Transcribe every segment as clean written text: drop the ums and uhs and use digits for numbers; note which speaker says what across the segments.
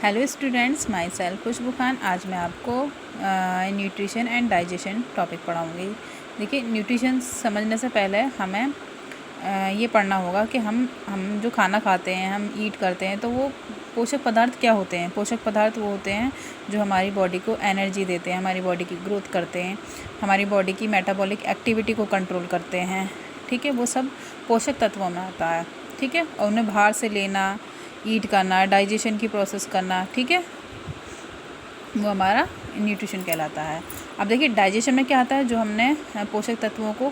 Speaker 1: Hello students, my self खुशबू खान। आज मैं आपको न्यूट्रिशन एंड डाइजेशन टॉपिक पढ़ाऊँगी। देखिए, न्यूट्रिशन समझने से पहले हमें ये पढ़ना होगा कि हम जो खाना खाते हैं, हम ईट करते हैं, तो वो पोषक पदार्थ क्या होते हैं। पोषक पदार्थ वो होते हैं जो हमारी बॉडी को एनर्जी देते हैं, हमारी बॉडी की ग्रोथ करते हैं, हमारी बॉडी की मेटाबॉलिक एक्टिविटी को कंट्रोल करते हैं। ठीक है, वो सब पोषक तत्वों में आता है। ठीक है, और उन्हें बाहर से लेना, ईट करना, डाइजेशन की प्रोसेस करना, ठीक है, वो हमारा न्यूट्रिशन कहलाता है। अब देखिए, डाइजेशन में क्या आता है, जो हमने पोषक तत्वों को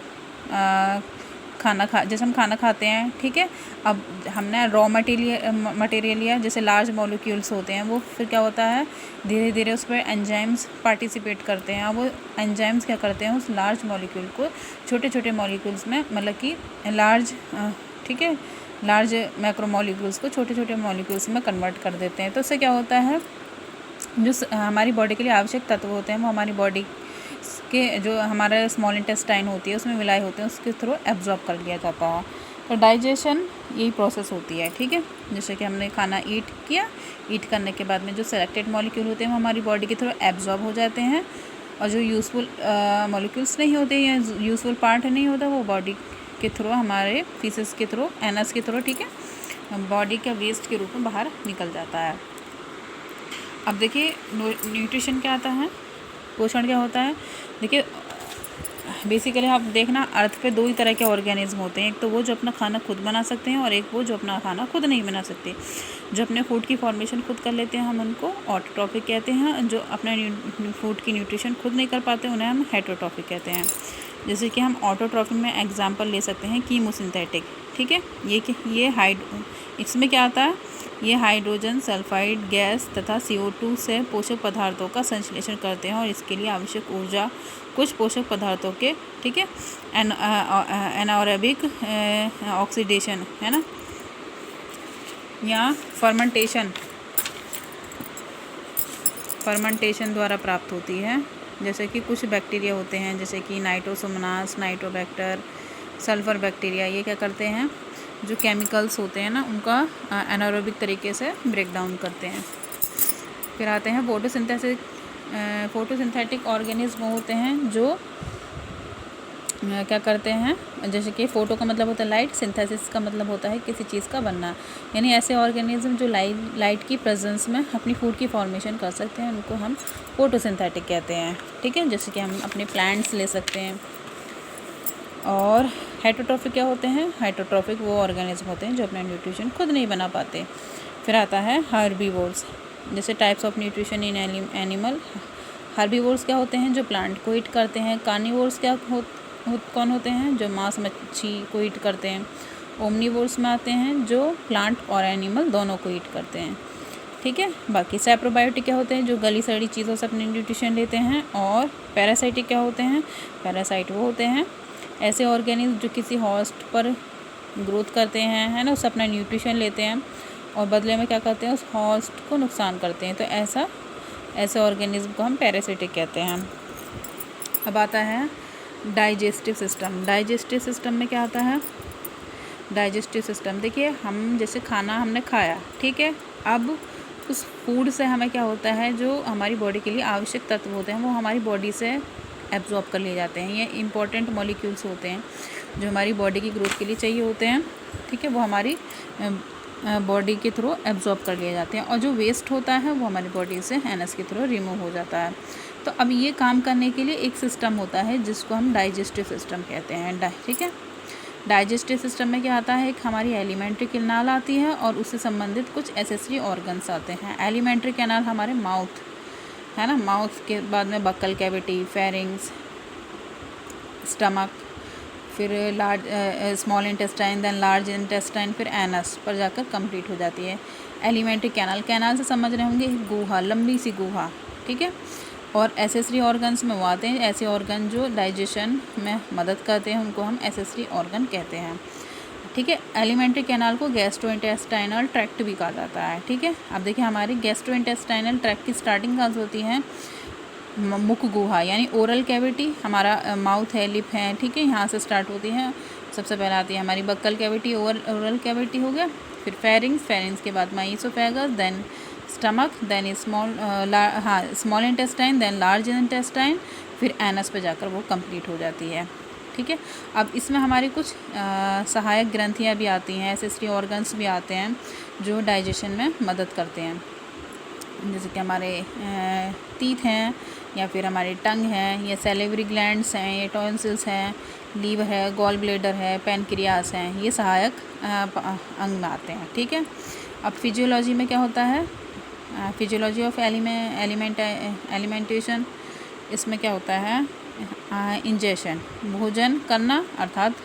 Speaker 1: जैसे हम खाना खाते हैं, ठीक है। अब हमने रॉ मटेरियल लिया, जैसे लार्ज मॉलिक्यूल्स होते हैं, वो फिर क्या होता है, धीरे धीरे उस पर एंजाइम्स पार्टिसिपेट करते हैं। अब वो एंजाइम्स क्या करते हैं, उस लार्ज मॉलिक्यूल को छोटे छोटे मॉलिक्यूल्स में, मतलब कि लार्ज, ठीक है, लार्ज मैक्रोमोलिक्यूल्स को छोटे छोटे मॉलिक्यूल्स में कन्वर्ट कर देते हैं। तो उससे क्या होता है, जो हमारी बॉडी के लिए आवश्यक तत्व होते हैं, वो हमारी बॉडी के जो हमारा स्मॉल इंटेस्टाइन होती है उसमें मिलाए होते हैं, उसके थ्रू एब्जॉर्ब कर लिया जाता है। तो डाइजेशन यही प्रोसेस होती है। ठीक है, जैसे कि हमने खाना ईट किया, ईट करने के बाद में जो सेलेक्टेड मॉलिक्यूल होते हैं वो हमारी बॉडी के थ्रू एब्जॉर्ब हो जाते हैं, और जो यूज़फुल मॉलिक्यूल्स नहीं होते या यूज़फुल पार्ट नहीं होता, वो बॉडी के थ्रू, हमारे फीसेस के थ्रू, एनस के थ्रू, ठीक है, बॉडी के वेस्ट के रूप में बाहर निकल जाता है। अब देखिए, न्यूट्रिशन क्या आता है, पोषण क्या होता है। देखिए, बेसिकली आप देखना, अर्थ पे दो ही तरह के ऑर्गेनिज्म होते हैं। एक तो वो जो अपना खाना खुद बना सकते हैं, और एक वो जो अपना खाना खुद नहीं बना सकते। जो अपने फूड की फॉर्मेशन खुद कर लेते हैं, हम उनको ऑटोट्रॉफिक कहते हैं। जो अपने फूड की न्यूट्रिशन खुद नहीं कर पाते, उन्हें हम हेटरोट्रॉफिक कहते हैं। जैसे कि हम ऑटोट्रॉफिक में एग्जांपल ले सकते हैं कीमोसिंथेटिक। ठीक है, ये इसमें क्या आता है, ये हाइड्रोजन सल्फाइड गैस तथा CO2 से पोषक पदार्थों का संश्लेषण करते हैं, और इसके लिए आवश्यक ऊर्जा कुछ पोषक पदार्थों के, ठीक है, एनारोबिक ऑक्सीडेशन, है ना, या फर्मेंटेशन द्वारा प्राप्त होती है। जैसे कि कुछ बैक्टीरिया होते हैं, जैसे कि नाइट्रोसोमोनास, नाइट्रोबैक्टर, सल्फर बैक्टीरिया, ये क्या करते हैं, जो केमिकल्स होते हैं ना, उनका एनारोबिक तरीके से ब्रेक डाउन करते हैं। फिर आते हैं फोटोसिंथेटिक ऑर्गेनिज्म होते हैं, जो क्या करते हैं, जैसे कि फ़ोटो का मतलब होता है लाइट, सिंथेसिस का मतलब होता है किसी चीज़ का बनना, यानी ऐसे ऑर्गेनिज्म जो लाइट की प्रेजेंस में अपनी फूड की फॉर्मेशन कर सकते हैं, उनको हम फोटोसिंथेटिक कहते हैं। ठीक है, जैसे कि हम अपने प्लांट्स ले सकते हैं। और हेटरोट्रॉफिक क्या होते हैं, हेटरोट्रॉफिक वो ऑर्गेनिज्म होते हैं जो अपना न्यूट्रिशन खुद नहीं बना पाते। फिर आता है हर्बीवोर्स, जैसे types of nutrition in animal. Herbivores क्या होते हैं, जो प्लांट को ईट करते हैं। कार्निवोर्स कौन होते हैं, जो मांस मच्छी को ईट करते हैं। ओमनीवोर्स में आते हैं, जो प्लांट और एनिमल दोनों को ईट करते हैं। ठीक है, बाकी सैप्रोबायोटिक क्या होते हैं, जो गली सड़ी चीज़ों से अपनी न्यूट्रिशन लेते हैं। और पैरासाइटिक क्या होते हैं, पैरासाइट वो होते हैं ऐसे ऑर्गेनिज्म जो किसी होस्ट पर ग्रोथ करते हैं, है ना, उससे अपना न्यूट्रिशन लेते हैं, और बदले में क्या करते हैं, उस होस्ट को नुकसान करते हैं। तो ऐसे ऑर्गेनिज्म को हम पैरासिटिक कहते हैं। अब आता है डाइजेस्टिव सिस्टम। डाइजेस्टिव सिस्टम में क्या आता है, डाइजेस्टिव सिस्टम, देखिए, हम जैसे खाना हमने खाया, ठीक है, अब उस फूड से हमें क्या होता है, जो हमारी बॉडी के लिए आवश्यक तत्व होते हैं, वो हमारी बॉडी से एब्जॉर्ब कर लिए जाते हैं। ये इंपॉर्टेंट मॉलिक्यूल्स होते हैं जो हमारी बॉडी की ग्रोथ के लिए चाहिए होते हैं। ठीक है, वो हमारी बॉडी के थ्रू एब्जॉर्ब कर लिए जाते हैं, और जो वेस्ट होता है वो हमारी बॉडी से एनएस के थ्रू रिमूव हो जाता है। तो अब ये काम करने के लिए एक सिस्टम होता है जिसको हम डाइजेस्टिव सिस्टम कहते हैं। ठीक है, डाइजेस्टिव सिस्टम में क्या आता है, एक हमारी एलिमेंट्री कैनाल आती है, और उससे संबंधित कुछ एसेसरी ऑर्गन्स आते हैं। एलिमेंट्री कैनाल हमारे माउथ, है ना, माउथ के बाद में बक्कल कैविटी, फेरिंग्स, स्टमक, फिर small intestine, then large intestine, फिर एनस पर जाकर कंप्लीट हो जाती है एलिमेंट्री कैनाल से समझ रहे होंगे, गुहा, लंबी सी गुहा। ठीक है, और एसेसरी ऑर्गन्स में वो आते हैं, ऐसे ऑर्गन जो डाइजेशन में मदद करते हैं, उनको हम एसेसरी ऑर्गन कहते हैं। ठीक है, एलिमेंट्री कैनाल को गैस्ट्रोइंटेस्टाइनल ट्रैक्ट भी कहा जाता है। ठीक है, अब देखिए, हमारी गैस्ट्रोइंटेस्टाइनल ट्रैक्ट की स्टार्टिंग कहाँ से होती है, मुख गुहा, यानी ओरल कैविटी, हमारा माउथ है, लिप है, ठीक है, यहाँ से स्टार्ट होती है। सबसे पहले आती है हमारी बक्कल कैविटी, ओरल कैविटी हो गया, फिर फेरिंग्स के बाद oesophagus, then stomach, then small intestine, then large intestine, फिर एनस पे जाकर वो कंप्लीट हो जाती है। ठीक है, अब इसमें हमारी कुछ सहायक ग्रंथियाँ भी आती हैं, एसेसरी ऑर्गन्स भी आते हैं जो डाइजेशन में मदद करते हैं, जैसे कि हमारे टीथ हैं, या फिर हमारे टंग है, या सैलिवरी ग्लैंड्स हैं, या टॉन्सिल्स हैं, लीवर है, गॉल ब्लेडर है, पैनक्रियास हैं, ये सहायक अंग में आते हैं। ठीक है, अब फिजियोलॉजी में क्या होता है, फिजियोलॉजी ऑफ एलिमेंटेशन, इसमें क्या होता है, इंजेशन, भोजन करना, अर्थात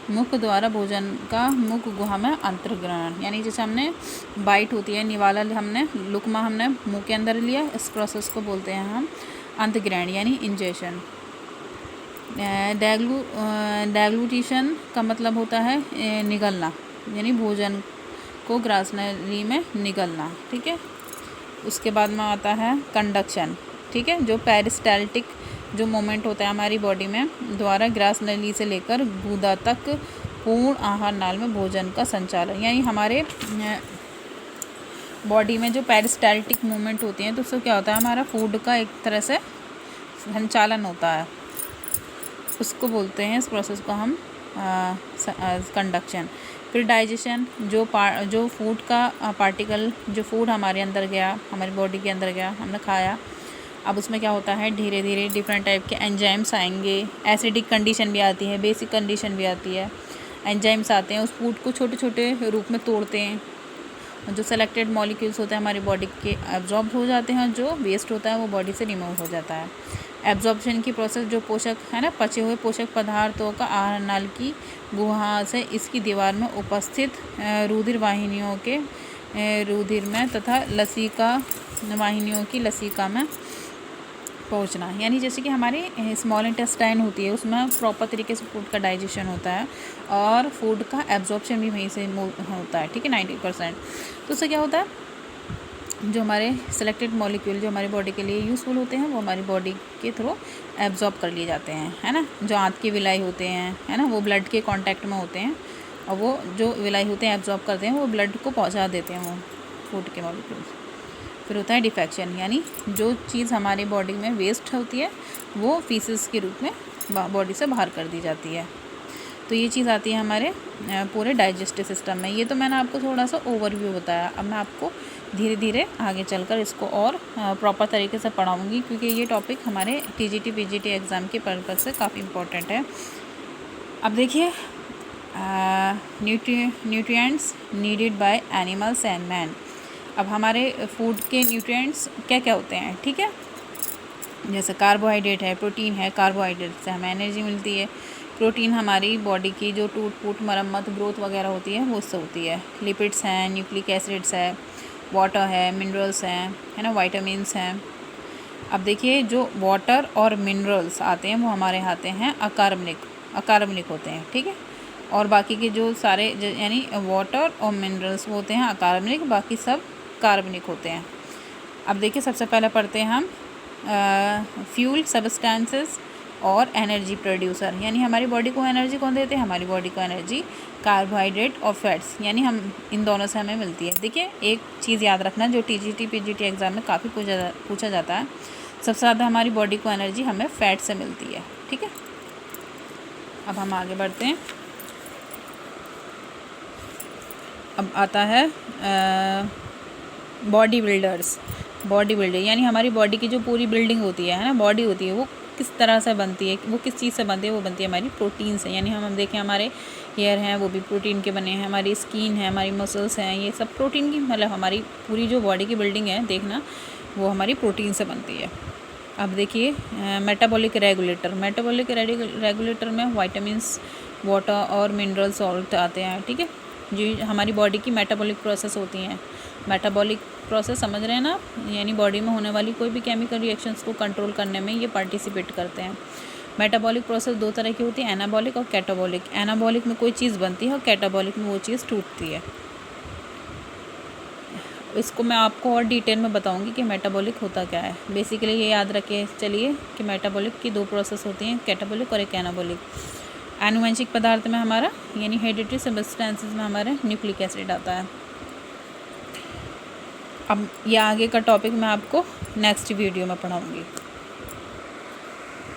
Speaker 1: मुख द्वारा भोजन का मुख गुहा में अंतर्ग्रहण, यानी जैसे हमने बाइट होती है, निवाला हमने, लुकमा हमने मुंह के अंदर लिया, इस प्रोसेस को बोलते हैं हम अंतग्रहण यानी इंजेशन। डेग्लूटिशन का मतलब होता है निगलना, यानी भोजन को ग्रासनली में निगलना। ठीक है, उसके बाद में आता है कंडक्शन। ठीक है, जो पेरिस्टाल्टिक जो मोमेंट होता है हमारी बॉडी में द्वारा ग्रासनली से लेकर गुदा तक पूर्ण आहार नाल में भोजन का संचालन, यानी हमारे बॉडी में जो पेरिस्टाल्टिक मूवमेंट होती हैं तो उससे क्या होता है, हमारा फूड का एक तरह से संचालन होता है, उसको बोलते हैं, इस प्रोसेस को हम कंडक्शन। फिर डाइजेशन, जो फूड का पार्टिकल, जो फूड हमारे अंदर गया, हमारी बॉडी के अंदर गया, हमने खाया, अब उसमें क्या होता है, धीरे धीरे डिफरेंट टाइप के एंजाइम्स आएंगे, एसिडिक कंडीशन भी आती है, बेसिक कंडीशन भी आती है, एंजाइम्स आते हैं, उस फूड को छोटे छोटे रूप में तोड़ते हैं, जो सेलेक्टेड मॉलिक्यूल्स होते हैं हमारी बॉडी के एब्जॉर्ब हो जाते हैं, जो वेस्ट होता है वो बॉडी से रिमूव हो जाता है। एब्जॉर्प्शन की प्रोसेस, जो पोषक है ना, पचे हुए पोषक पदार्थों का आहार नाल की गुहा से इसकी दीवार में उपस्थित रुधिर वाहिनियों के रुधिर में तथा लसिका वाहिनियों की लसिका में पहुंचना, यानी जैसे कि हमारी स्मॉल इंटेस्टाइन होती है, उसमें प्रॉपर तरीके से फूड का डाइजेशन होता है और फूड का एब्जॉर्प्शन भी वहीं से होता है। ठीक है, 90%। तो उससे क्या होता है, जो हमारे सेलेक्टेड मॉलिक्यूल जो हमारी बॉडी के लिए यूज़फुल होते हैं वो हमारी बॉडी के थ्रू एब्जॉर्ब कर लिए जाते हैं, है ना। जो आंत की विलाई होते हैं, है ना, वो ब्लड के कांटेक्ट में होते हैं और वो जो विलाई होते हैं एब्जॉर्ब करते हैं, वो ब्लड को पहुंचा देते हैं वो फूड के मॉलिक्यूल्स। फिर होता है डिफेक्शन, यानी जो चीज़ हमारी बॉडी में वेस्ट होती है वो फीसेस के रूप में बॉडी से बाहर कर दी जाती है। तो ये चीज़ आती है हमारे पूरे डाइजेस्टिव सिस्टम में। ये तो मैंने आपको थोड़ा सा ओवरव्यू बताया, अब मैं आपको धीरे धीरे आगे चलकर इसको और प्रॉपर तरीके से पढ़ाऊँगी, क्योंकि ये टॉपिक हमारे टीजीटी पीजीटी एग्ज़ाम के पर्पज़ से काफ़ी इम्पोर्टेंट है। अब देखिए, nutrients needed by animals and man. अब हमारे फूड के न्यूट्रिएंट्स क्या क्या होते हैं, ठीक है, जैसे कार्बोहाइड्रेट है, प्रोटीन है, कार्बोहाइड्रेट से हमें एनर्जी मिलती है, प्रोटीन हमारी बॉडी की जो टूट फूट मरम्मत ग्रोथ वगैरह होती है वो उससे होती है, लिपिड्स हैं, न्यूक्लिक एसिड्स है, वाटर है, मिनरल्स हैं, है ना, वाइटामिन्स हैं। अब देखिए, जो वाटर और मिनरल्स आते हैं वो हमारे आते हैं अकार्बनिक होते हैं, ठीक है, और बाकी के जो सारे यानी वाटर और मिनरल्स वो होते हैं अकार्बनिक, बाकी सब कार्बनिक होते हैं। अब देखिए, सबसे पहले पढ़ते हैं हम फ्यूल सब्सटेंसेस और एनर्जी प्रोड्यूसर, यानी हमारी बॉडी को एनर्जी कौन देते हैं, हमारी बॉडी को एनर्जी कार्बोहाइड्रेट और फैट्स, यानी हम इन दोनों से हमें मिलती है। देखिए, एक चीज़ याद रखना जो टीजीटी पीजीटी एग्ज़ाम में काफ़ी पूछा जाता है, सबसे ज़्यादा हमारी बॉडी को एनर्जी हमें फैट से मिलती है, ठीक है। अब हम आगे बढ़ते हैं। अब आता है बॉडी बिल्डर, यानी हमारी बॉडी की जो पूरी बिल्डिंग होती है ना, बॉडी होती है, वो किस तरह से बनती है, वो किस चीज़ से बनती है, वो बनती है हमारी प्रोटीन से। यानी हम देखें, हमारे हेयर हैं वो भी प्रोटीन के बने हैं, हमारी स्किन है, हमारी मसल्स हैं, ये सब प्रोटीन की, मतलब हमारी पूरी जो बॉडी की बिल्डिंग है देखना, वो हमारी प्रोटीन से बनती है। अब देखिए, मेटाबॉलिक रेगुलेटर में वाइटामिन्स, वाटर और मिनरल सॉल्ट आते हैं, ठीक है, जो हमारी बॉडी की मेटाबॉलिक प्रोसेस होती हैं। मेटाबॉलिक प्रोसेस समझ रहे हैं ना, यानी बॉडी में होने वाली कोई भी केमिकल रिएक्शंस को कंट्रोल करने में ये पार्टिसिपेट करते हैं। मेटाबॉलिक प्रोसेस दो तरह की होती है, एनाबॉलिक और कैटाबॉलिक। एनाबॉलिक में कोई चीज़ बनती है और कैटाबॉलिक में वो चीज़ टूटती है। इसको मैं आपको और डिटेल में बताऊंगी कि मेटाबॉलिक होता क्या है। बेसिकली ये याद रखे चलिए कि मेटाबॉलिक की दो प्रोसेस होती हैं, कैटाबॉलिक और एक एनाबॉलिक। आनुवंशिक पदार्थ में हमारा यानी हेरिडिटरी सब्सटेंसेस में हमारा न्यूक्लिक एसिड आता है। अब ये आगे का टॉपिक मैं आपको नेक्स्ट वीडियो में पढ़ाऊँगी।